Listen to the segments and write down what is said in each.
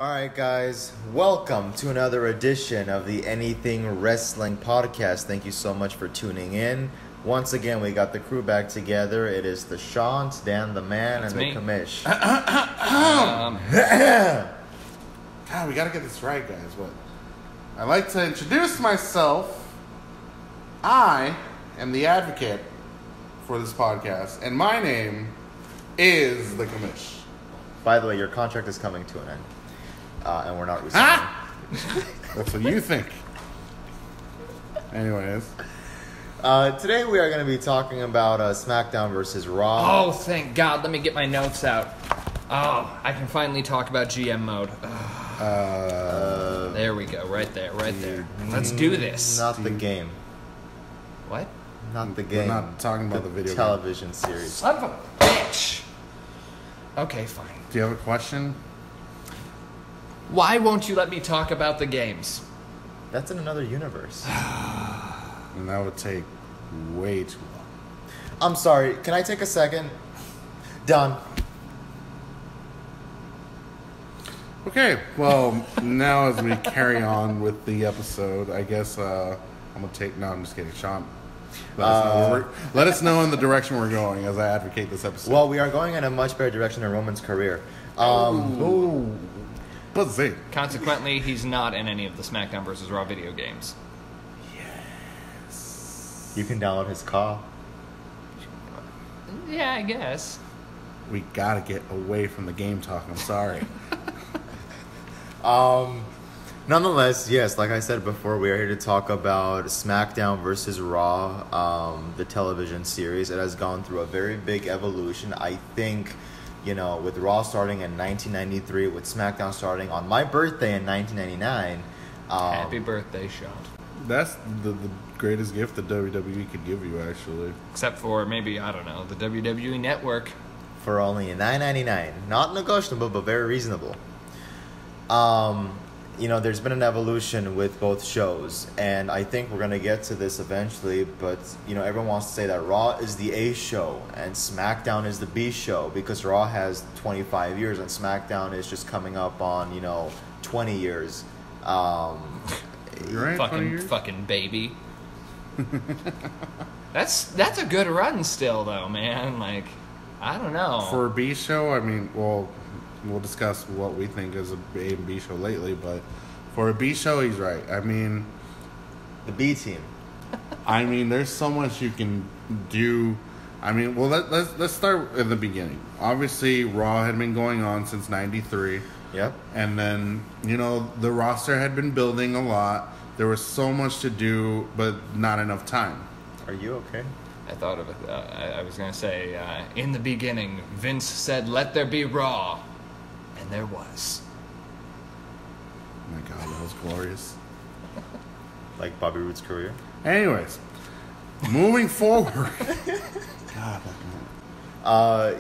Alright guys, welcome to another edition of the Anything Wrestling Podcast. Thank you so much for tuning in. Once again, we got the crew back together. It is the Shant, Dan the Man, and the Commish. God, we gotta get this right, guys. What? I'd like to introduce myself. I am the advocate for this podcast, and my name is the Commish. By the way, your contract is coming to an end. And we're not resigning. That's what you think. Anyways. Today we are going to be talking about SmackDown versus Raw. Oh, thank God. Let me get my notes out. Oh, I can finally talk about GM mode. There we go. Right there. Let's do this. Not the game. What? Not the game. We're not talking about the video television series. Son of a bitch. Okay, fine. Do you have a question? Why won't you let me talk about the games? That's in another universe. And that would take way too long. I'm sorry. Can I take a second? Done. Okay, well, now as we carry on with the episode, I guess I'm going to take... No, I'm just kidding. Sean, let us know in the direction we're going as I advocate this episode. Well, we are going in a much better direction in Roman's career. Consequently, he's not in any of the SmackDown vs. Raw video games. Yes. You can download his call. Yeah, I guess. We gotta get away from the game talk. I'm sorry. Nonetheless, yes, like I said before, we are here to talk about SmackDown versus Raw, the television series. It has gone through a very big evolution. I think, you know, with Raw starting in 1993, with SmackDown starting on my birthday in 1999. Happy birthday, Sean. That's the greatest gift that WWE could give you, actually. Except for maybe, I don't know, the WWE Network. For only $9.99. Not negotiable, but very reasonable. You know, there's been an evolution with both shows, and I think we're going to get to this eventually, but, you know, everyone wants to say that Raw is the A show and SmackDown is the B show because Raw has 25 years and SmackDown is just coming up on, 20 years. You're right, fucking baby. That's a good run still, though, man. Like, I don't know. For a B show, I mean, well... We'll discuss what we think is a A and B show lately, but for a B show, he's right. I mean... The B team. I mean, there's so much you can do. I mean, well, let's start at the beginning. Obviously, Raw had been going on since 93. Yep. And then, the roster had been building a lot. There was so much to do, but not enough time. Are you okay? I thought of it. I was going to say, in the beginning, Vince said, "Let there be Raw." And there was. Oh my God, that was glorious. Like Bobby Roode's career. Anyways, moving forward. God,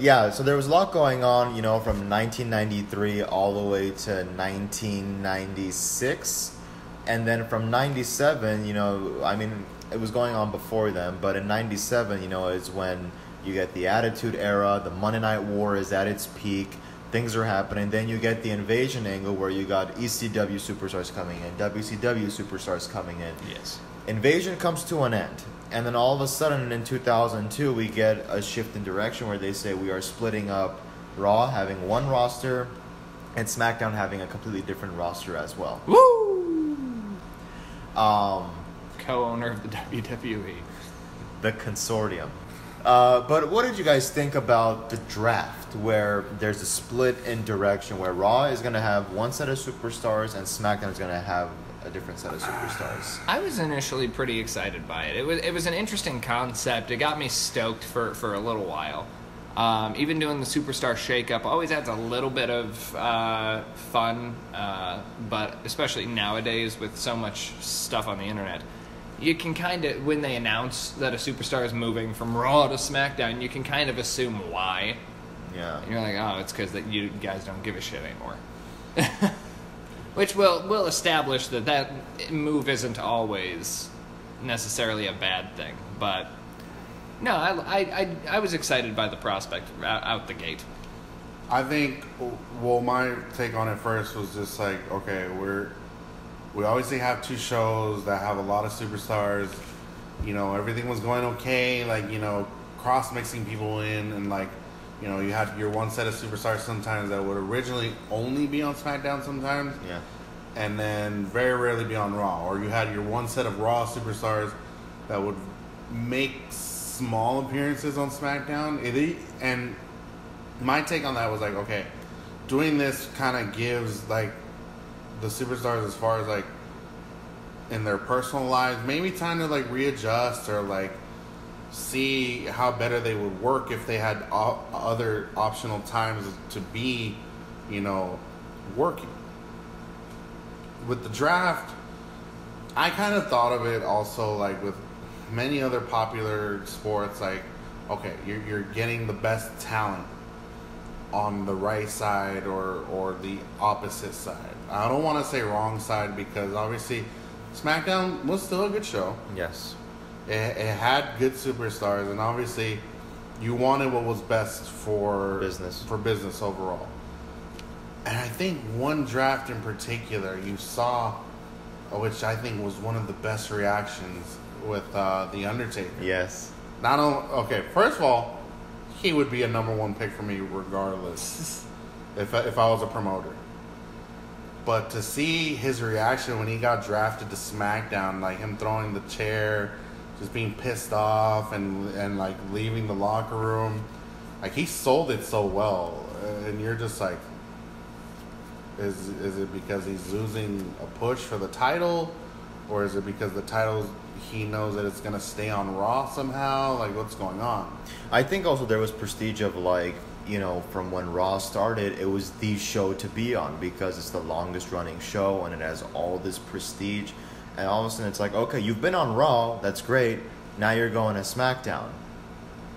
yeah, so there was a lot going on, from 1993 all the way to 1996. And then from 97, I mean, it was going on before then, but in 97, is when you get the Attitude Era, the Monday Night War is at its peak. Things are happening. Then you get the invasion angle where you got ECW superstars coming in, WCW superstars coming in. Yes. Invasion comes to an end. And then all of a sudden in 2002, we get a shift in direction where they say we are splitting up Raw, having one roster, and SmackDown having a completely different roster as well. Woo! Co-owner of the WWE. The consortium. But what did you guys think about the draft where there's a split in direction where Raw is going to have one set of superstars and SmackDown is going to have a different set of superstars? I was initially pretty excited by it. It was an interesting concept. It got me stoked for a little while. Even doing the superstar shakeup always adds a little bit of fun, but especially nowadays with so much stuff on the internet. You can kind of, when they announce that a superstar is moving from Raw to SmackDown, you can kind of assume why. Yeah. And you're like, oh, it's because you guys don't give a shit anymore. Which will establish that move isn't always necessarily a bad thing. But, no, I was excited by the prospect out the gate. I think, well, my take on it first was just like, okay, we obviously have two shows that have a lot of superstars. You know, everything was going okay, like, you know, cross-mixing people in, and like, you know, you had your one set of superstars sometimes that would originally only be on SmackDown sometimes. Yeah. And then very rarely be on Raw. Or you had your one set of Raw superstars that would make small appearances on SmackDown. And my take on that was like, okay, doing this kind of gives like the superstars, as far as like in their personal lives, maybe time to like readjust or like see how better they would work if they had other optional times to be, you know, working. With the draft, I kind of thought of it also like with many other popular sports, like, okay, you're getting the best talent on the right side or the opposite side. I don't want to say wrong side, because obviously SmackDown was still a good show. Yes. It had good superstars, and obviously you wanted what was best for business overall. And I think one draft in particular you saw, which I think was one of the best reactions, with The Undertaker. Yes. Not only, okay, first of all, he would be a number one pick for me regardless if I was a promoter. But to see his reaction when he got drafted to SmackDown, like him throwing the chair, just being pissed off and like leaving the locker room, like he sold it so well, and you're just like, is it because he's losing a push for the title, or is it because the title, he knows that it's gonna stay on Raw somehow? Like, what's going on? I think also there was prestige of like, you know, from when Raw started, it was the show to be on because it's the longest running show and it has all this prestige. And all of a sudden it's like, okay, you've been on Raw, that's great. Now you're going to SmackDown.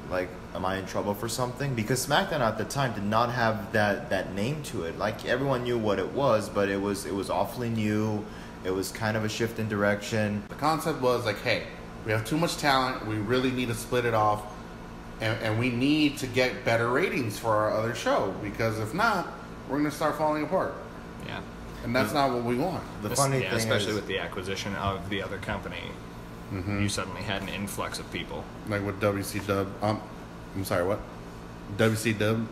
Like, am I in trouble for something? Because SmackDown at the time did not have that name to it. Like, everyone knew what it was, but it was awfully new. It was kind of a shift in direction. The concept was like, hey, we have too much talent. We really need to split it off. And we need to get better ratings for our other show, because if not, we're going to start falling apart. Yeah. And that's not what we want. The funny thing especially is, with the acquisition of the other company, you suddenly had an influx of people. Like with WCW. I'm sorry, what? WCW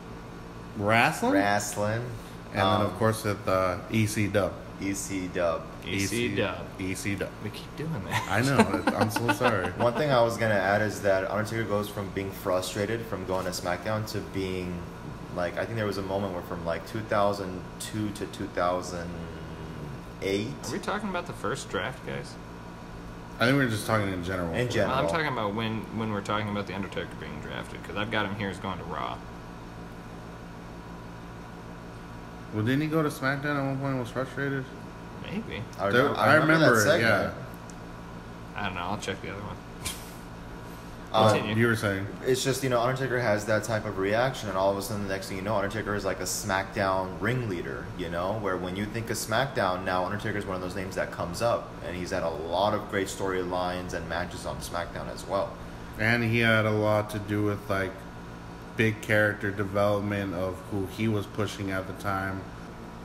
Wrestling? Wrestling. And then, of course, with ECW. ECW. ECW. ECW. We keep doing that. I know. I'm so sorry. One thing I was going to add is that Undertaker goes from being frustrated from going to SmackDown to being, like, I think there was a moment where from, like, 2002 to 2008. Are we talking about the first draft, guys? I think we were just talking in general. In general. Well, I'm talking about when we're talking about the Undertaker being drafted, because I've got him here as going to Raw. Well, didn't he go to SmackDown at one point and was frustrated? Maybe. I remember that it, segment. yeah. I don't know. I'll check the other one. Um, You were saying. It's just, you know, Undertaker has that type of reaction, and all of a sudden, the next thing you know, Undertaker is like a SmackDown ringleader, you know, where when you think of SmackDown, now Undertaker is one of those names that comes up, and he's had a lot of great storylines and matches on SmackDown as well. And he had a lot to do with, like, big character development of who he was pushing at the time.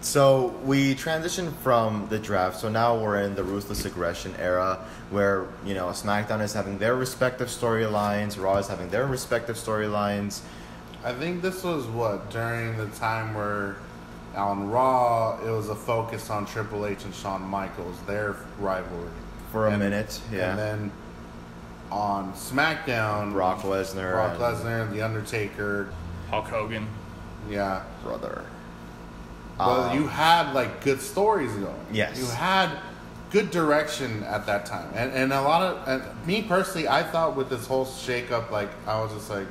So we transitioned from the draft, so now we're in the Ruthless Aggression era, where, you know, SmackDown is having their respective storylines, Raw is having their respective storylines. I think this was during the time where on Raw it was a focus on Triple H and Shawn Michaels, their rivalry. For a minute, yeah. And then on SmackDown, Brock Lesnar, The Undertaker, Hulk Hogan. yeah. brother. But you had, like, good stories going. Yes. You had good direction at that time. And a lot of... And me personally, I thought with this whole shakeup, like, I was just like,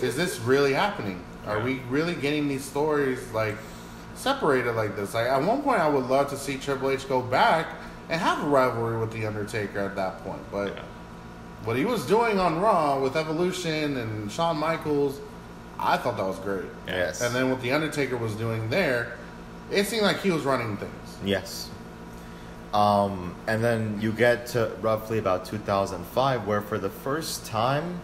is this really happening? Are we really getting these stories, like, separated like this? Like, at one point, I would love to see Triple H go back and have a rivalry with The Undertaker at that point. But what he was doing on Raw with Evolution and Shawn Michaels... I thought that was great. Yes. And then what The Undertaker was doing there, it seemed like he was running things. Yes. And then you get to roughly about 2005, where for the first time,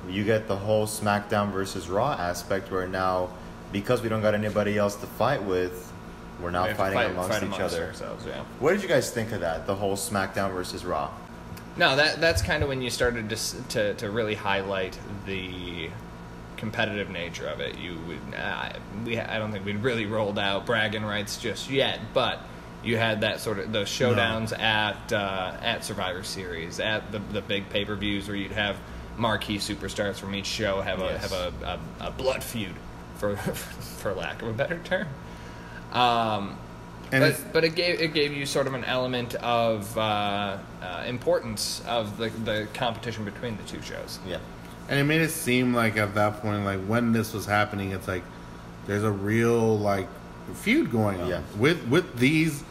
you get the whole SmackDown versus Raw aspect, where now because we don't got anybody else to fight with, we're now fighting amongst each other. Ourselves, yeah. What did you guys think of that? The whole SmackDown versus Raw. No, that's kind of when you started to really highlight the competitive nature of it. I don't think we'd really rolled out bragging rights just yet, but you had that sort of those showdowns at Survivor Series, at the big pay-per-views where you'd have marquee superstars from each show have a blood feud, for lack of a better term. But it gave you sort of an element of importance of the competition between the two shows. Yeah. And it made it seem like at that point, like when this was happening, it's like there's a real like feud going on with these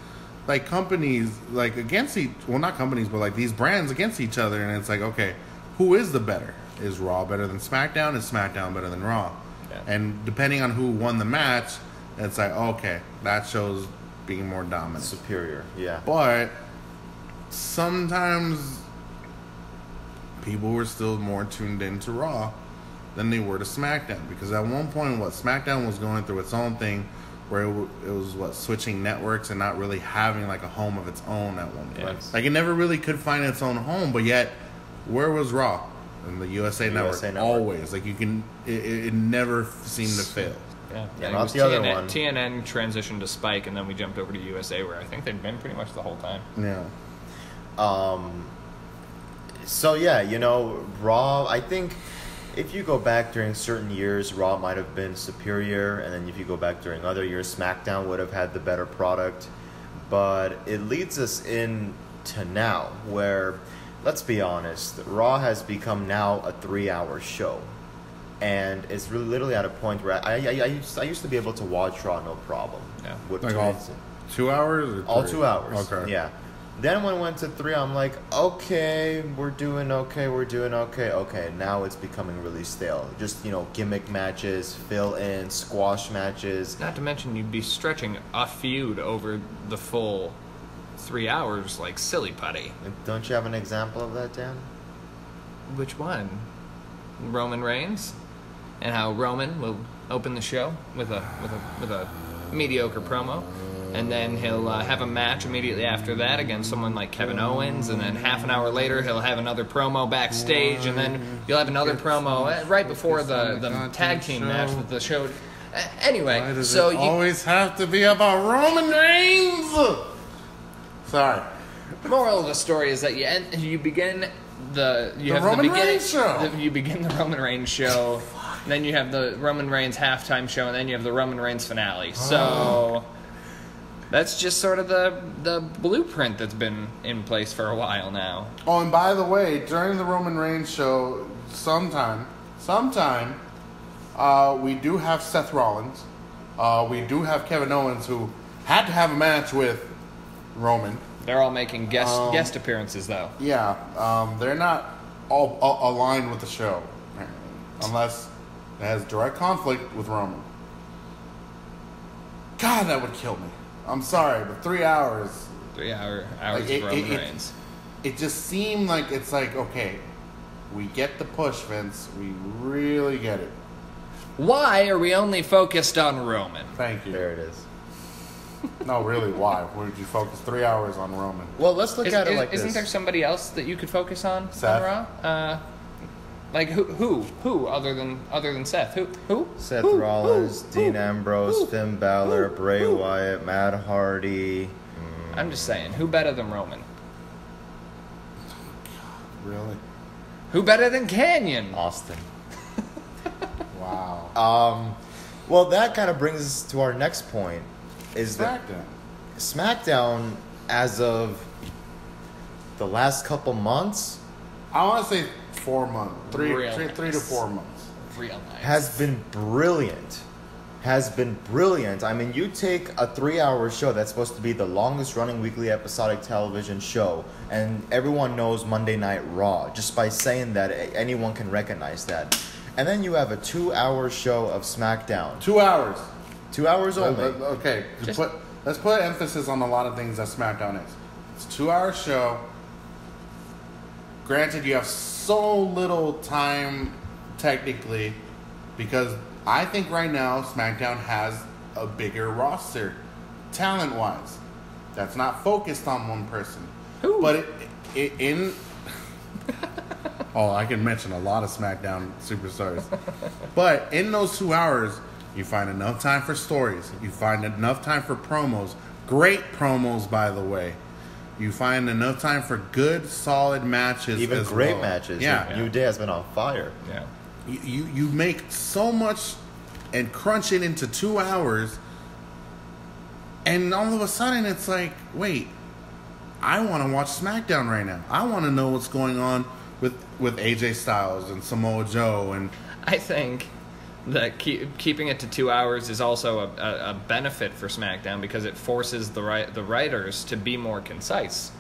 like companies like against not companies, but like these brands against each other, and it's like, okay, who is the better? Is Raw better than SmackDown? Is SmackDown better than Raw? Yeah. And depending on who won the match, it's like, okay, that shows being more dominant, superior. Yeah. But sometimes people were still more tuned into Raw than they were to SmackDown, because at one point, SmackDown was going through its own thing where it was switching networks and not really having like a home of its own at one point. Yes. Like it never really could find its own home, but yet where was Raw? In the USA Network, always. Like it never seemed to fail. Yeah, not the other one. TNN transitioned to Spike, and then we jumped over to USA, where I think they'd been pretty much the whole time. Yeah. So yeah, Raw, I think if you go back during certain years, Raw might have been superior, and then if you go back during other years, SmackDown would have had the better product. But it leads us into now, where, let's be honest, Raw has become now a 3-hour show. And it's really literally at a point where I used to be able to watch Raw no problem. Yeah. With like all 2 hours? Or all 2 hours. Okay. Yeah. Then when it went to 3, I'm like, okay, we're doing okay. Okay, now it's becoming really stale. Just, gimmick matches, fill-in, squash matches. Not to mention you'd be stretching a feud over the full 3 hours like silly putty. Don't you have an example of that, Dan? Which one? Roman Reigns? And how Roman will open the show with a mediocre promo. And then he'll have a match immediately after that against someone like Kevin Owens, and then half an hour later he'll have another promo backstage, and then you'll have another promo right before the tag team match that the show. Anyway, why does it always have to be about Roman Reigns? Sorry. Moral of the story is that you begin the Roman Reigns show. You begin the Roman Reigns show, and then you have the Roman Reigns halftime show, and then you have the Roman Reigns finale. So. That's just sort of the blueprint that's been in place for a while now. Oh, and by the way, during the Roman Reigns show, sometime, we do have Seth Rollins. We do have Kevin Owens, who had to have a match with Roman. They're all making guest appearances, though. Yeah, they're not all aligned with the show, apparently, unless it has direct conflict with Roman. God, that would kill me. I'm sorry, but 3 hours. 3 hours of Roman Reigns. It just seemed like it's like, okay, we get the push, Vince. We really get it. Why are we only focused on Roman? Thank you. There it is. No, really, why? Would you focus 3 hours on Roman? Well, let's look at it like this. Isn't there somebody else that you could focus on Seth? Raw? Like who other than Seth? Who? Seth Rollins, Dean Ambrose, Finn Balor, Bray Wyatt, Matt Hardy. I'm just saying, who better than Roman? Really? Who better than Canyon? Austin. Wow. Well, that kind of brings us to our next point. Is SmackDown. SmackDown, as of the last couple months, I want to say 4 months. Three to 4 months. Real nice. has been brilliant. I mean, you take a 3-hour show that's supposed to be the longest running weekly episodic television show, and everyone knows Monday Night Raw. Just by saying that, anyone can recognize that. And then you have a 2-hour show of SmackDown. 2 hours. 2 hours only. Okay, let's put emphasis on a lot of things that SmackDown is. It's a 2-hour show. Granted, you have so little time, technically, because I think right now SmackDown has a bigger roster, talent-wise. That's not focused on one person. Who? But in... Oh, I can mention a lot of SmackDown superstars. But in those 2 hours, you find enough time for stories. You find enough time for promos. Great promos, by the way. You find enough time for good, solid matches. Even as great well. matches. Yeah. New Day has been on fire. Yeah. You make so much and crunch it into 2 hours, and all of a sudden it's like, wait, I want to watch SmackDown right now. I want to know what's going on with AJ Styles and Samoa Joe. And I think that keeping it to 2 hours is also a benefit for SmackDown because it forces the writers to be more concise.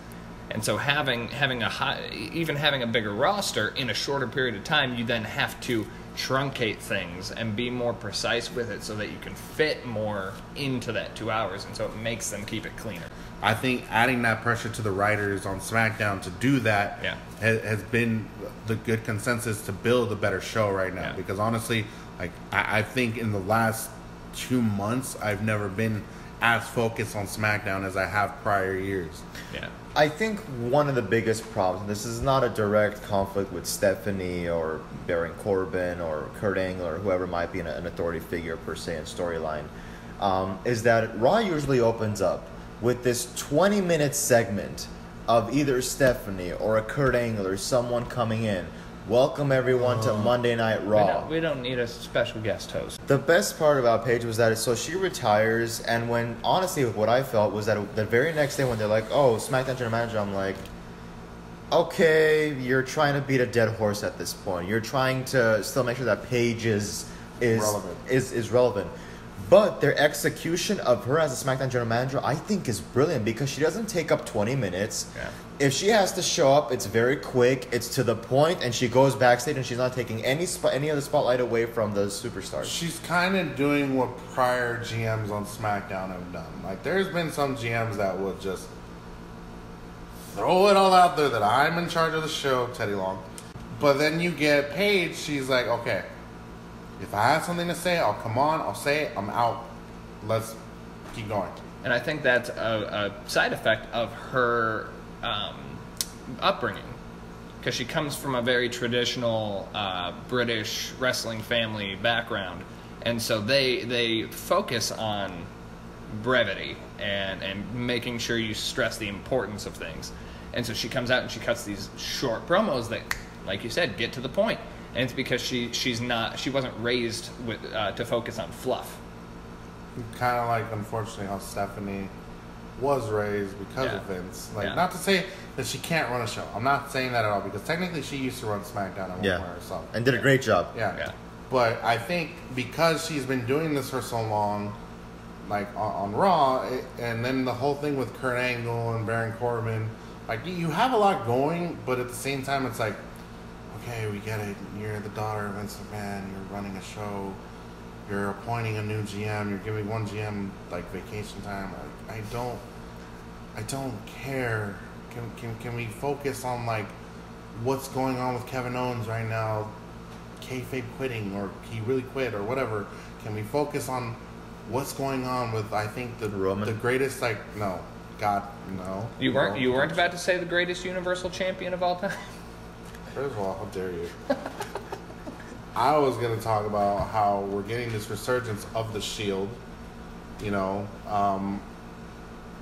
And so having a bigger roster in a shorter period of time, you then have to truncate things and be more precise with it so that you can fit more into that 2 hours, and so it makes them keep it cleaner. I think adding that pressure to the writers on SmackDown to do that has been the good consensus to build a better show right now. Yeah. Because honestly, like I think in the last 2 months, I've never been as focused on SmackDown as I have prior years. Yeah. I think one of the biggest problems, and this is not a direct conflict with Stephanie or Baron Corbin or Kurt Angle or whoever might be an authority figure per se in storyline, is that Raw usually opens up with this 20-minute segment of either Stephanie or a Kurt Angle or someone coming in. Welcome everyone to Monday Night Raw. We don't need a special guest host. The best part about Paige was that so she retires, and when honestly what I felt was that the very next day when they're like, oh, SmackDown General Manager, I'm like, okay, you're trying to beat a dead horse at this point. You're trying to still make sure that Paige is relevant. But their execution of her as a SmackDown General Manager, I think, is brilliant because she doesn't take up 20 minutes. Yeah. If she has to show up, it's very quick, it's to the point, and she goes backstage and she's not taking any of the spotlight away from the superstars. She's kind of doing what prior GMs on SmackDown have done. Like, there's been some GMs that would just throw it all out there that I'm in charge of the show, Teddy Long. But then you get Paige, she's like, okay, if I have something to say, I'll come on, I'll say it, I'm out. Let's keep going. And I think that's a side effect of her upbringing, because she comes from a very traditional British wrestling family background, and so they focus on brevity and making sure you stress the importance of things. And so she comes out and she cuts these short promos that, like you said, get to the point. And it's because she wasn't raised to focus on fluff. Kind of like, unfortunately, how Stephanie was raised because of Vince. Like, not to say that she can't run a show. I'm not saying that at all, because technically she used to run SmackDown at one point herself. And did a great job. Yeah. But I think because she's been doing this for so long, like on Raw, and then the whole thing with Kurt Angle and Baron Corbin, like, you have a lot going, but at the same time it's like, okay, we get it. You're the daughter of Vince McMahon. You're running a show. You're appointing a new GM. You're giving one GM like vacation time. I don't care. Can we focus on like what's going on with Kevin Owens right now? Kayfabe quitting, or he really quit, or whatever. Can we focus on what's going on with, I think, the greatest, like, no, God, no. You weren't about to say the greatest Universal Champion of all time? First of all, how dare you? I was going to talk about how we're getting this resurgence of the Shield, you know,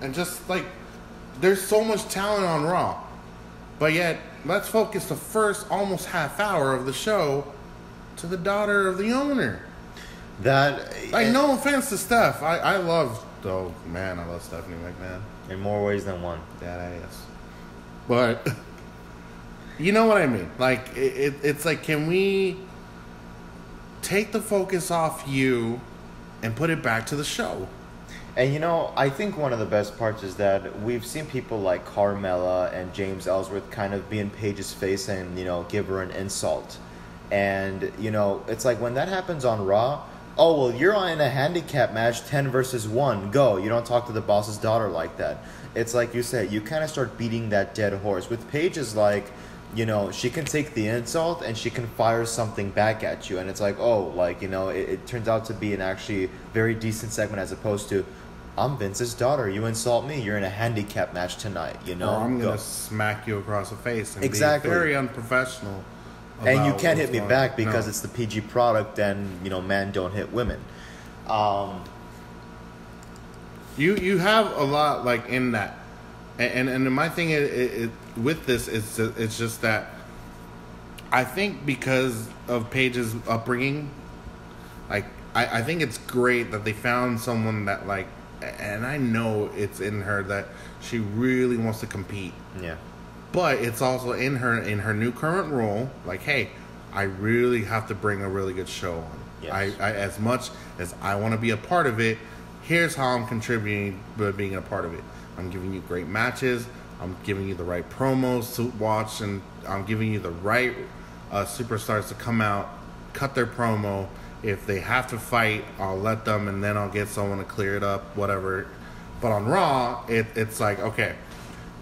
and just like, there's so much talent on Raw, but yet let's focus the first almost half hour of the show to the daughter of the owner. No offense to Steph, I love Stephanie McMahon in more ways than one. That ass, but you know what I mean. Like, it's like, can we take the focus off you and put it back to the show? And, you know, I think one of the best parts is that we've seen people like Carmella and James Ellsworth kind of be in Paige's face and, you know, give her an insult. And, you know, it's like when that happens on Raw, oh, well, you're in a handicap match, 10 versus 1, go. You don't talk to the boss's daughter like that. It's like you said, you kind of start beating that dead horse. With Paige is like, she can take the insult and she can fire something back at you. And it's like, oh, like, it turns out to be an actually very decent segment as opposed to, I'm Vince's daughter. You insult me. You're in a handicap match tonight, Or I'm going to smack you across the face and exactly. be very unprofessional. And you can't hit me back because it's the PG product and, men don't hit women. You have a lot, like, in that. And my thing is, with this, it's just that I think because of Paige's upbringing, like, I think it's great that they found someone that, like, and I know it's in her that she really wants to compete. Yeah. But it's also in her new current role, like, hey, I really have to bring a really good show on. Yes. I as much as I want to be a part of it, here's how I'm contributing by being a part of it. I'm giving you great matches. I'm giving you the right promos to watch, and I'm giving you the right superstars to come out, cut their promo. If they have to fight, I'll let them, and then I'll get someone to clear it up, whatever. But on Raw, it's like, okay,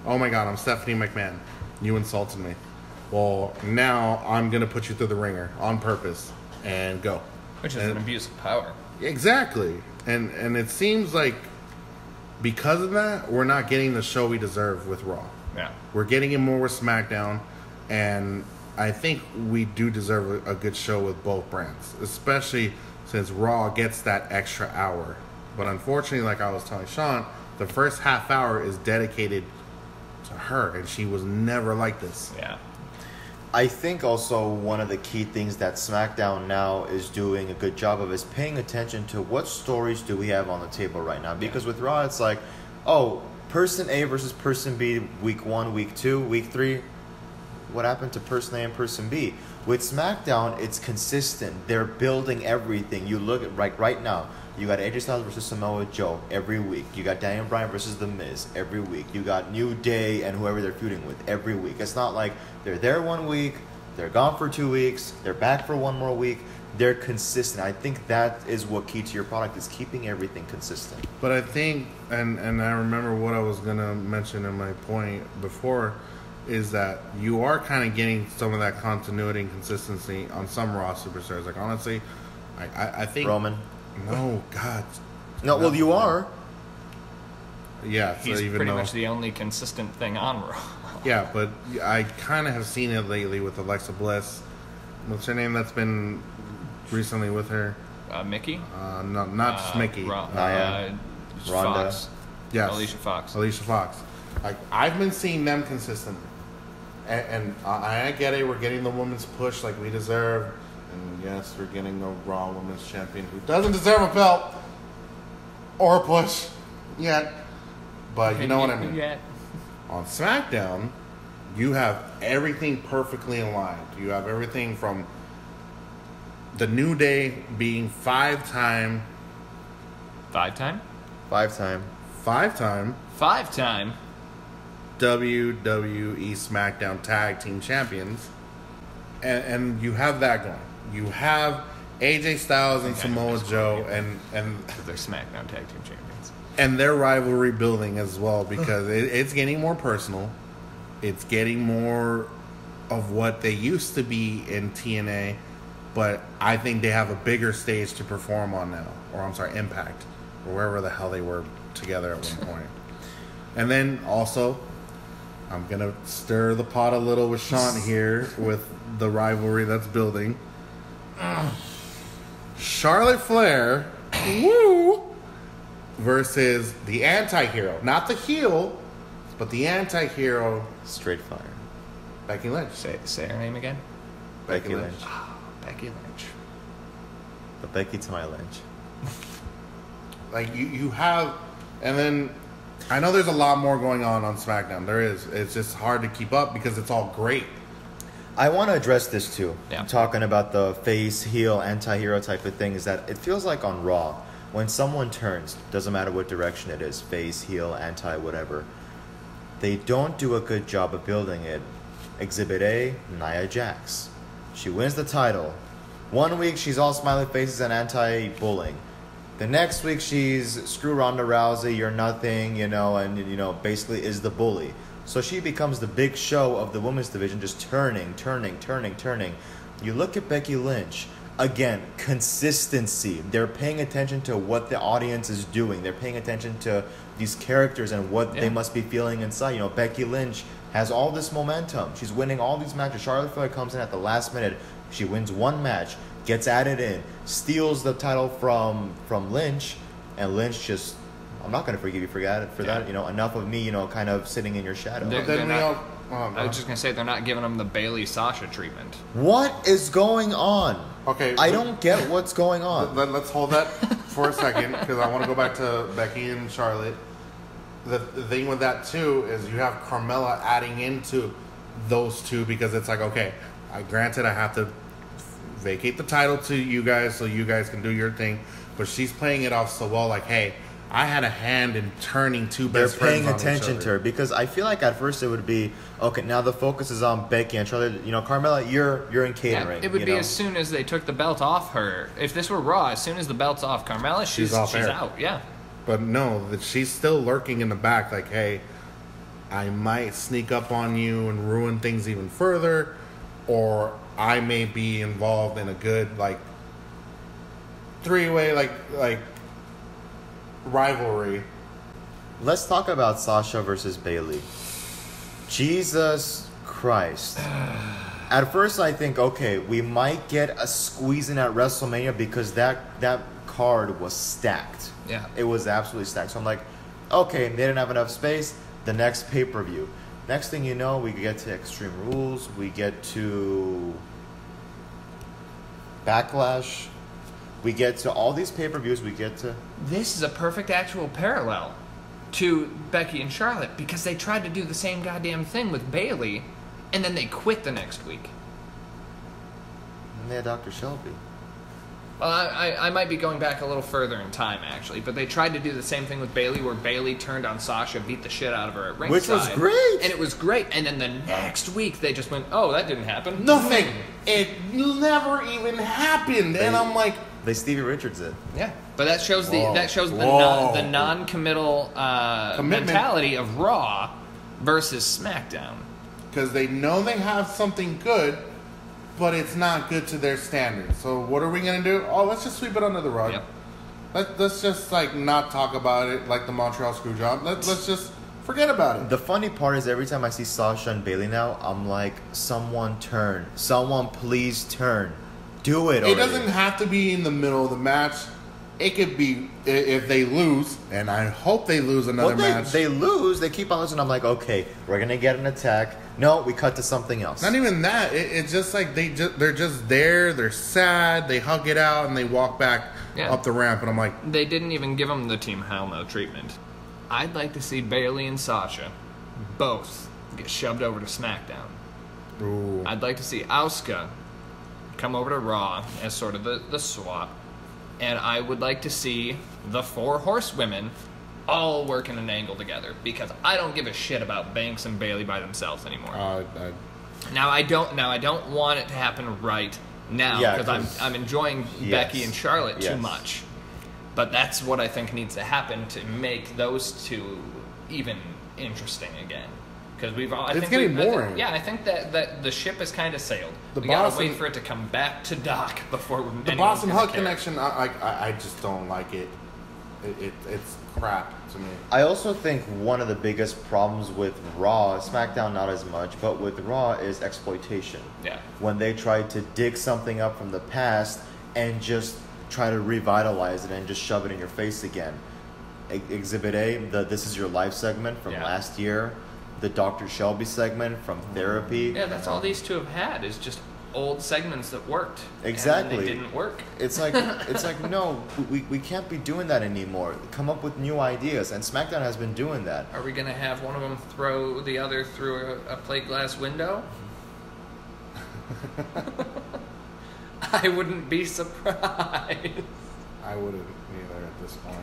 oh my God, I'm Stephanie McMahon. You insulted me. Well, now I'm going to put you through the ringer on purpose and go. Which is an abuse of power. Exactly. And it seems like because of that, we're not getting the show we deserve with Raw. Yeah. We're getting it more with SmackDown, and I think we do deserve a good show with both brands, especially since Raw gets that extra hour. But unfortunately, like I was telling Sean, the first half hour is dedicated to her, and she was never like this. Yeah. I think also one of the key things that SmackDown now is doing a good job of is paying attention to what stories do we have on the table right now. Because with Raw, it's like, oh, person A versus person B, week 1, week 2, week 3. What happened to person A and person B? With SmackDown, it's consistent. They're building everything. You look at right now. You got AJ Styles versus Samoa Joe every week. You got Daniel Bryan versus The Miz every week. You got New Day and whoever they're feuding with every week. It's not like they're there 1 week, they're gone for 2 weeks, they're back for 1 more week. They're consistent. I think that is what key to your product is keeping everything consistent. But I think, and I remember what I was going to mention in my point before, is that you are kind of getting some of that continuity and consistency on some Raw superstars. Like, honestly, I think... Roman. No, God. No, well, you are. Yeah, so He's even pretty though, much the only consistent thing on Raw. Yeah, but I kind of have seen it lately with Alexa Bliss. What's her name that's been recently with her? Mickey? No, not just Mickey. Nia. Ronda. Fox. Yes. Alicia Fox. Alicia Fox. Like, I've been seeing them consistently. And I get it, we're getting the women's push like we deserve. And yes, we're getting a Raw Women's Champion who doesn't deserve a belt or a push yet. But you know what I mean. Yeah. On SmackDown, you have everything perfectly aligned. You have everything from the New Day being Five-time? Five-time WWE SmackDown Tag Team Champions. And you have that going. You have AJ Styles and Samoa Joe and They're SmackDown Tag Team Champions. And their rivalry building as well, because it's getting more personal. It's getting more of what they used to be in TNA, but I think they have a bigger stage to perform on now. Or I'm sorry, Impact, or wherever the hell they were together at one point. And then also, I'm going to stir the pot a little with Sean here with the rivalry that's building. Charlotte Flair, woo, versus the anti-hero. Not the heel, but the anti-hero. Straight fire. Becky Lynch. Say her name again. Becky Lynch. Becky Lynch. The Becky to my Lynch. Like, you have... And then, I know there's a lot more going on SmackDown. There is. It's just hard to keep up because it's all great. I want to address this too. Yeah. Talking about the face, heel, anti-hero type of thing is that it feels like on Raw, when someone turns, doesn't matter what direction it is, face, heel, anti, whatever, they don't do a good job of building it. Exhibit A, Nia Jax. She wins the title. 1 week, she's all smiley faces and anti-bullying. The next week, she's screw Ronda Rousey, you're nothing, and, basically is the bully. So she becomes the big show of the women's division, just turning. You look at Becky Lynch. Again, consistency. They're paying attention to what the audience is doing. They're paying attention to these characters and what they must be feeling inside. You know, Becky Lynch has all this momentum. She's winning all these matches. Charlotte Flair comes in at the last minute. She wins one match, gets added in, steals the title from Lynch, and Lynch just, I'm not going to forgive you for that. You know, enough of me, you know, kind of sitting in your shadow. I was just going to say, they're not giving them the Bayley-Sasha treatment. What is going on? Okay. I don't get what's going on. Let's hold that for a second, because I want to go back to Becky and Charlotte. The thing with that, too, is you have Carmella adding into those two, because it's like, okay, granted, I have to vacate the title to you guys so you guys can do your thing, but she's playing it off so well, like, hey, I had a hand in turning two best friends on each other. They're paying attention to her, because I feel like at first it would be, okay, now the focus is on Becky and Charlotte. You know, Carmella, you're in catering. Yeah, it would be as soon as they took the belt off her. If this were Raw, as soon as the belt's off Carmella, she's out. Yeah. But no, that she's still lurking in the back, like, hey, I might sneak up on you and ruin things even further, or I may be involved in a good, like, three-way, like rivalry. Let's talk about Sasha versus Bayley. Jesus Christ. At first I think, okay, we might get a squeeze in at WrestleMania, because that card was stacked. Yeah. It was absolutely stacked. So I'm like, okay, they didn't have enough space. The next pay-per-view. Next thing you know, we get to Extreme Rules. We get to Backlash. We get to all these pay-per-views. We get to... This is a perfect actual parallel to Becky and Charlotte, because they tried to do the same goddamn thing with Bayley, and then they quit the next week. And they had Dr. Shelby. Well, I might be going back a little further in time, actually, but they tried to do the same thing with Bayley, where Bayley turned on Sasha, beat the shit out of her at ringside. Which was great! And it was great, and then the next week they just went, oh, that didn't happen. Nothing! It never even happened, and I'm like... They Stevie Richards it. Yeah, but that shows the non-committal mentality of Raw versus SmackDown. Because they know they have something good, but it's not good to their standards. So what are we going to do? Oh, let's just sweep it under the rug. Yep. Let's just, like, not talk about it like the Montreal Screwjob. Let's just forget about it. The funny part is every time I see Sasha and Bayley now, I'm like, someone turn. Someone please turn. Do it already. It doesn't have to be in the middle of the match. It could be if they lose, and I hope they lose another match. They lose, they keep on losing. I'm like, okay, we're going to get an attack. No, we cut to something else. Not even that. It's just like they're just there. They're sad. They hug it out, and they walk back up the ramp. And I'm like... They didn't even give them the Team Hell No treatment. I'd like to see Bayley and Sasha both get shoved over to SmackDown. Ooh. I'd like to see Asuka come over to Raw as sort of the swap. And I would like to see the 4 horsewomen all working an angle together, because I don't give a shit about Banks and Bayley by themselves anymore. Now I don't want it to happen right now, because I'm enjoying Becky and Charlotte too much. But that's what I think needs to happen to make those two even interesting again. Because it's getting boring. I think that the ship has kind of sailed. We gotta wait for it to come back to dock before the Boston Hug connection. I just don't like it. It's crap to me. I also think one of the biggest problems with Raw, SmackDown not as much, but with Raw is exploitation. Yeah. When they try to dig something up from the past and just try to revitalize it and just shove it in your face again. Exhibit A, the This Is Your Life segment from last year. The Dr. Shelby segment from Therapy. Yeah, that's all these two have had, is just old segments that worked. Exactly. And they didn't work. It's like no, we can't be doing that anymore. Come up with new ideas, and SmackDown has been doing that. Are we going to have one of them throw the other through a plate glass window? I wouldn't be surprised. I wouldn't either at this point.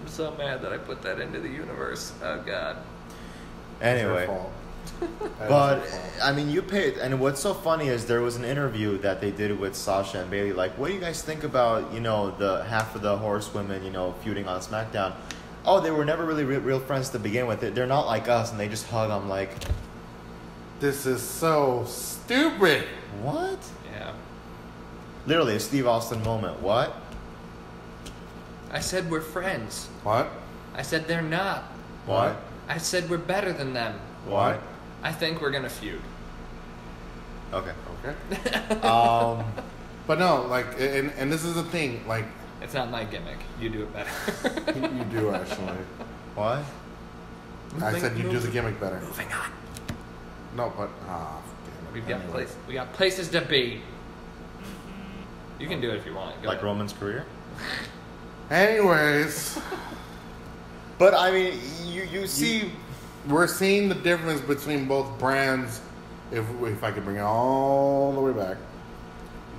I'm so mad that I put that into the universe. Oh, God. Anyway, but I mean, you paid, and what's so funny is there was an interview that they did with Sasha and Bayley. Like, what do you guys think about the half of the horsewomen feuding on SmackDown? oh, they were never really real friends to begin with. They're not like us, and they just hug. I'm like, This is so stupid. what? Yeah. Literally a Steve Austin moment. What? I said we're friends. What? I said they're not. What? I said we're better than them. What? I think we're gonna feud. Okay. Okay. Um, But no, like, and this is the thing, like, It's not my gimmick. You do it better. you do actually. what? I said you do the gimmick better. Moving on. No, but damn it. Anyways. We got places to be. You can do it if you want. Go Like ahead. Roman's career? Anyways, But I mean, you see, we're seeing the difference between both brands. If I could bring it all the way back,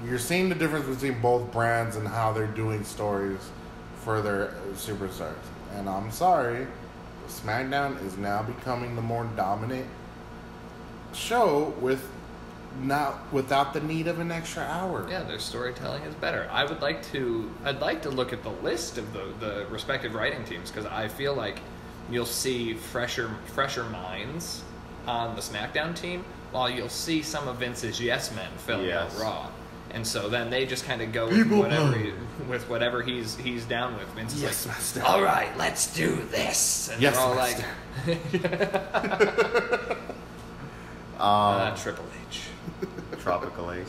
you're seeing the difference between both brands and how they're doing stories for their superstars. And I'm sorry, SmackDown is now becoming the more dominant show without the need of an extra hour. Yeah, their storytelling is better. I'd like to look at the list of the respective writing teams, because I feel like you'll see fresher minds on the SmackDown team, while you'll see some of Vince's yes men filling Yes. out Raw. And so then they just kind of go with whatever he's down with. Vince is Yes, like, master. all right, let's do this. And Yes, they're all master. like, Triple H. Tropical H.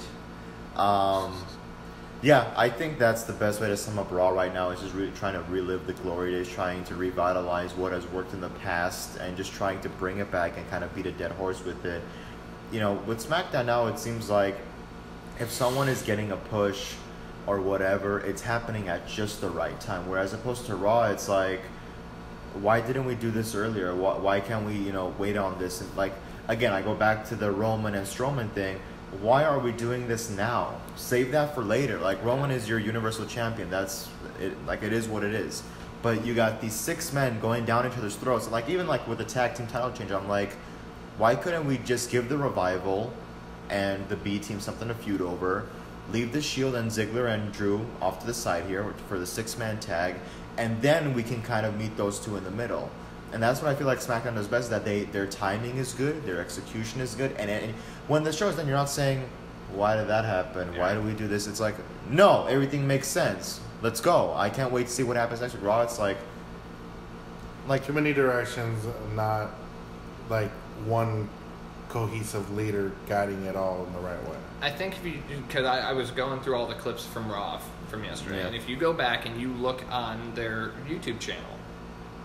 Yeah, I think that's the best way to sum up Raw right now, is just trying to relive the glory days, trying to revitalize what has worked in the past, and just trying to bring it back and kind of beat a dead horse with it. You know, with SmackDown now, it seems like if someone is getting a push or whatever, it's happening at just the right time. Whereas opposed to Raw, it's like, why didn't we do this earlier? Why can't we, wait on this? And like, again, I go back to the Roman and Strowman thing. Why are we doing this now? Save that for later. Like, Roman is your Universal Champion. That's it. Like, it is what it is. But you got these 6 men going down each other's throats. Like, even like with the tag team title change, I'm like, why couldn't we just give the Revival and the B team something to feud over? Leave the Shield and Ziggler and Drew off to the side here for the 6-man tag, and then we can kind of meet those two in the middle. And that's what I feel like SmackDown does best, is that their timing is good, their execution is good, and when the show is done, you're not saying, why did that happen? Why do we do this? It's like, no, everything makes sense. Let's go. I can't wait to see what happens next with Raw. It's like Too many directions, not like one cohesive leader guiding it all in the right way. I think because I was going through all the clips from Raw from yesterday, Yeah. and if you go back and you look on their YouTube channel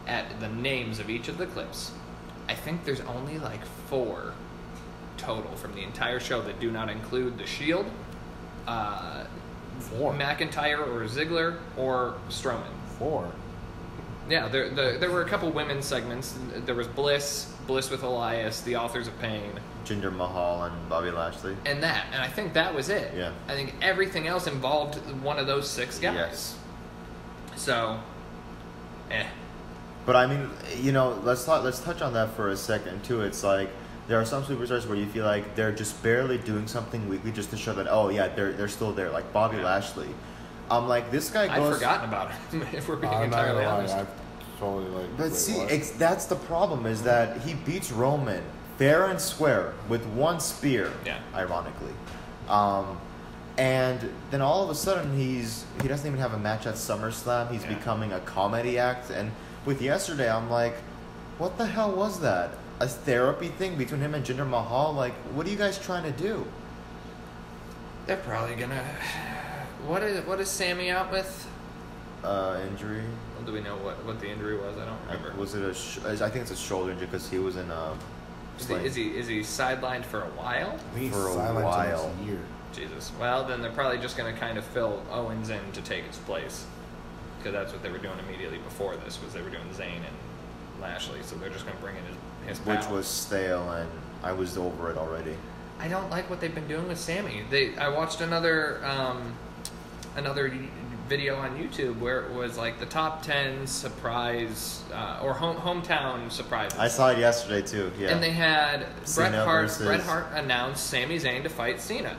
at the names of each of the clips, I think there's only like 4 total from the entire show that do not include the Shield, 4. McIntyre or Ziggler or Strowman. 4. Yeah, there were a couple women's segments. There was Bliss with Elias, the Authors of Pain, Jinder Mahal and Bobby Lashley. and I think that was it. Yeah. I think everything else involved one of those 6 guys. Yes. So, But I mean, let's touch on that for a second too. It's like there are some superstars where you feel like they're just barely doing something weekly just to show that, oh yeah, they're still there. Like Bobby Lashley. I'm like, this guy goes. I'd forgotten about him. If we're being I'm not entirely gonna lie, honest. I totally like. But wait, see, what? that's the problem, is that he beats Roman fair and square with 1 spear. Yeah. Ironically. And then all of a sudden he doesn't even have a match at SummerSlam. He's becoming a comedy act. And with yesterday, I'm like, what the hell was that? A therapy thing between him and Jinder Mahal? Like, what are you guys trying to do? They're probably gonna. What is Sammy out with? Injury. Well, do we know what the injury was? I don't remember. Was it I think it's a shoulder injury because he was in Is he sidelined for a while? I think he's for a silent while. almost a year. Jesus. Well, then they're probably just going to kind of fill Owens in to take his place, because that's what they were doing immediately before this. Was they were doing Zayn and Lashley, so they're just going to bring in his which pal. was stale, and I was over it already. I don't like what they've been doing with Sammy. I watched another video on YouTube where it was like the top 10 surprise or hometown surprises. I saw it yesterday too. Yeah. And they had Bret Cena Hart. versus- Bret Hart announced Sami Zayn to fight Cena.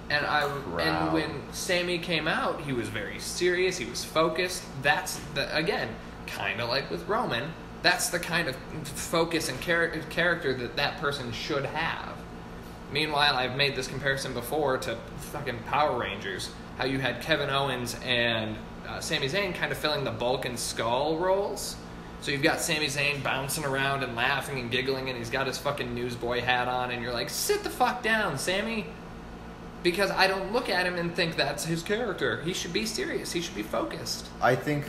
And Crowd. when Sammy came out, he was very serious. He was focused. That's again, kind of like with Roman, that's the kind of focus and character that person should have. Meanwhile, I've made this comparison before to fucking Power Rangers, how you had Kevin Owens and Sami Zayn kind of filling the Bulk and Skull roles. So you've got Sami Zayn bouncing around and laughing and giggling, and he's got his fucking newsboy hat on, and you're like, sit the fuck down, Sami. Because I don't look at him and think that's his character. He should be serious. He should be focused. I think,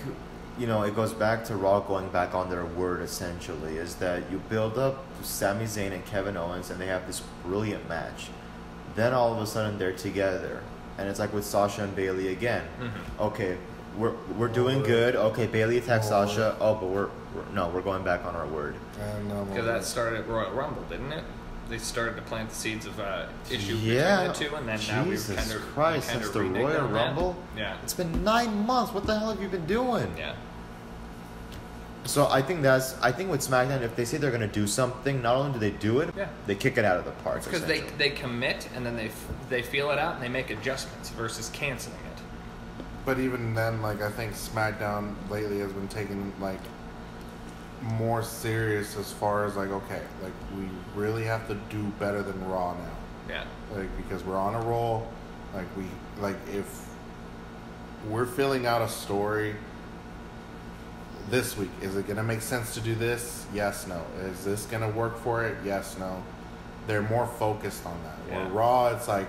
it goes back to Raw going back on their word, essentially, is that you build up Sami Zayn and Kevin Owens, and they have this brilliant match. Then all of a sudden, they're together. And it's like with Sasha and Bayley again. Mm-hmm. Okay, we're doing good. Okay, Bayley attacks Sasha. Oh, but we're going back on our word. Because that started at Royal Rumble, didn't it? They started to plant the seeds of issue between the two, and then now we've kind of Christ, since the Royal Rumble? Yeah. It's been 9 months. What the hell have you been doing? Yeah. So I think with SmackDown, if they say they're going to do something, not only do they do it, they kick it out of the park. Because they commit, and then they feel it out, and they make adjustments versus canceling it. But even then, I think SmackDown lately has been taken, more serious as far as, we really have to do better than Raw now. Yeah. Because we're on a roll. If we're filling out a story this week, is it going to make sense to do this? Yes, no. Is this going to work for it? Yes, no. They're more focused on that. Yeah. Where Raw, it's like,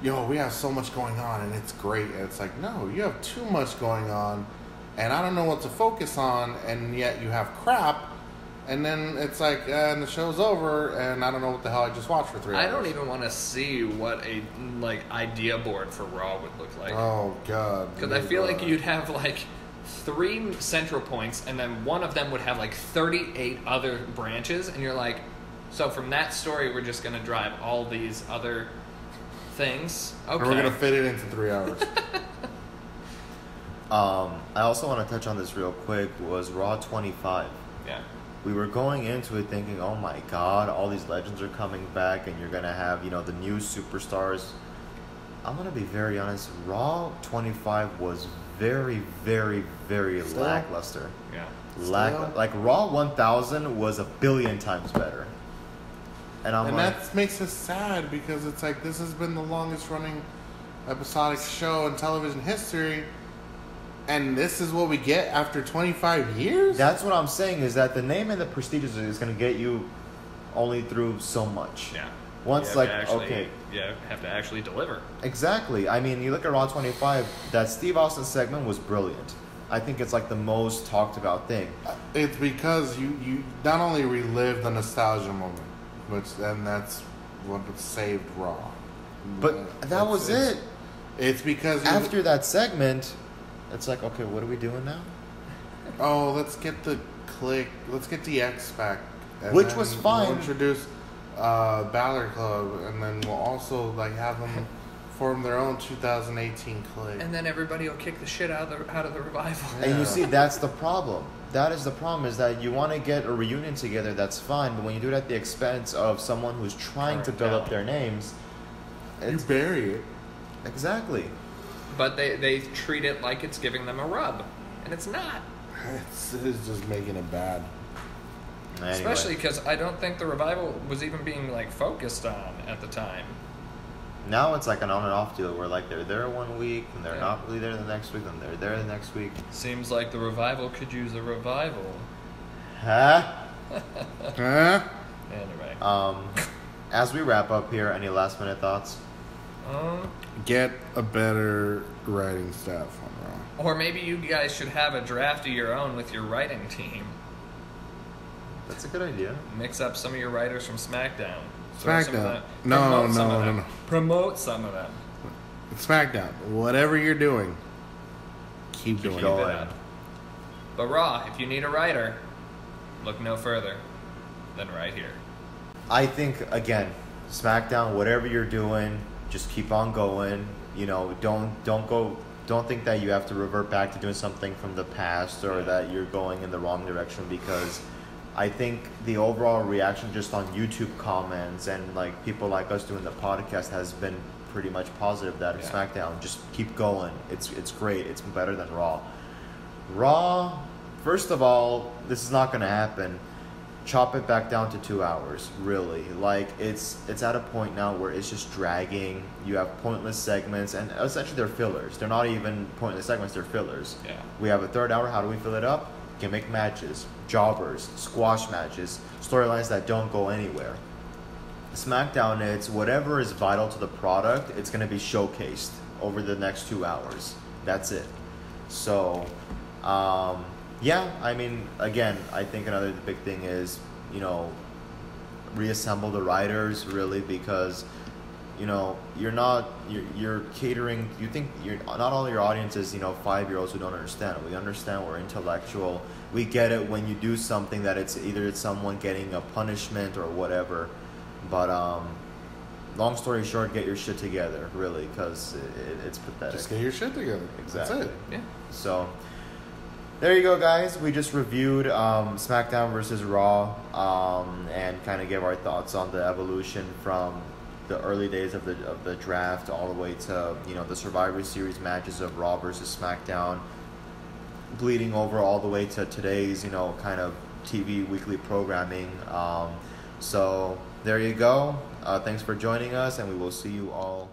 we have so much going on, and it's great. And it's like, no, you have too much going on, and I don't know what to focus on, and yet you have crap, and then it's like, and the show's over, and I don't know what the hell I just watched for 3 hours. I don't even want to see what a idea board for Raw would look like. Oh God! Because I feel like you'd have 3 central points, and then one of them would have 38 other branches, and you're like, so from that story, we're just gonna drive all these other things. Okay. And we're gonna fit it into 3 hours. I also want to touch on this real quick. Was Raw 25? Yeah. We were going into it thinking, oh my God, all these legends are coming back, and you're gonna have the new superstars. I'm gonna be very honest. Raw 25 was very, very, very lackluster. Yeah. Raw 1000 was a billion times better. And that makes us sad because it's like this has been the longest running episodic show in television history, and this is what we get after 25 years? That's what I'm saying, is that the name and the prestige is going to get you only through so much. Yeah. Once, okay. You have to actually deliver. Exactly. I mean, you look at Raw 25, that Steve Austin segment was brilliant. I think it's the most talked about thing. It's because you not only relive the nostalgia moment, and that's what saved Raw. But that was it. It's because after that segment, it's like, okay, what are we doing now? Oh, let's get the Click. Let's get the X back. Which was fine. We'll introduce Balor Club, and then we'll also have them form their own 2018 Click. And then everybody will kick the shit out of the Revival. Yeah. And you see, that's the problem. That is the problem, is that you want to get a reunion together, that's fine, but when you do it at the expense of someone who's trying to build up their names, you bury it. Exactly. But they treat it like it's giving them a rub, and it's not. It's just making it bad. Anyway. Especially because I don't think the Revival was even being focused on at the time. Now it's an on and off deal where they're there 1 week and they're not really there the next week, and they're there the next week. Seems like the Revival could use a revival. Huh? Anyway. As we wrap up here, any last minute thoughts? Get a better writing staff on Raw. Or maybe you guys should have a draft of your own with your writing team. That's a good idea. Mix up some of your writers from SmackDown. SmackDown. No. Promote some of them. SmackDown. Whatever you're doing, keep doing it. But Raw, if you need a writer, look no further than right here. I think, again, SmackDown, whatever you're doing, just keep on going. Don't think that you have to revert back to doing something from the past, or that you're going in the wrong direction, because I think the overall reaction just on YouTube comments and people like us doing the podcast has been pretty much positive that SmackDown, just keep going. It's great. It's better than Raw. Raw, first of all, this is not going to happen. Chop it back down to 2 hours, really. Like, it's at a point now where it's just dragging. You have pointless segments, and essentially they're fillers. They're not even pointless segments, they're fillers. Yeah. We have a third hour. How do we fill it up? Gimmick matches, jobbers, squash matches, storylines that don't go anywhere. SmackDown, it's whatever is vital to the product, it's going to be showcased over the next 2 hours. That's it. So, yeah, I mean, again, I think another big thing is, you know, reassemble the writers, really, because, you know, you're catering, you think not all your audience is, you know, 5-year-olds who don't understand. We understand, we're intellectual. We get it when you do something that it's someone getting a punishment or whatever. But, long story short, get your shit together, really, because it's pathetic. Just get your shit together. Exactly. That's it. Yeah. So, there you go, guys. We just reviewed SmackDown versus Raw, and kind of gave our thoughts on the evolution from the early days of the draft all the way to, you know, the Survivor Series matches of Raw versus SmackDown, bleeding over all the way to today's, you know, kind of TV weekly programming. So there you go. Thanks for joining us, and we will see you all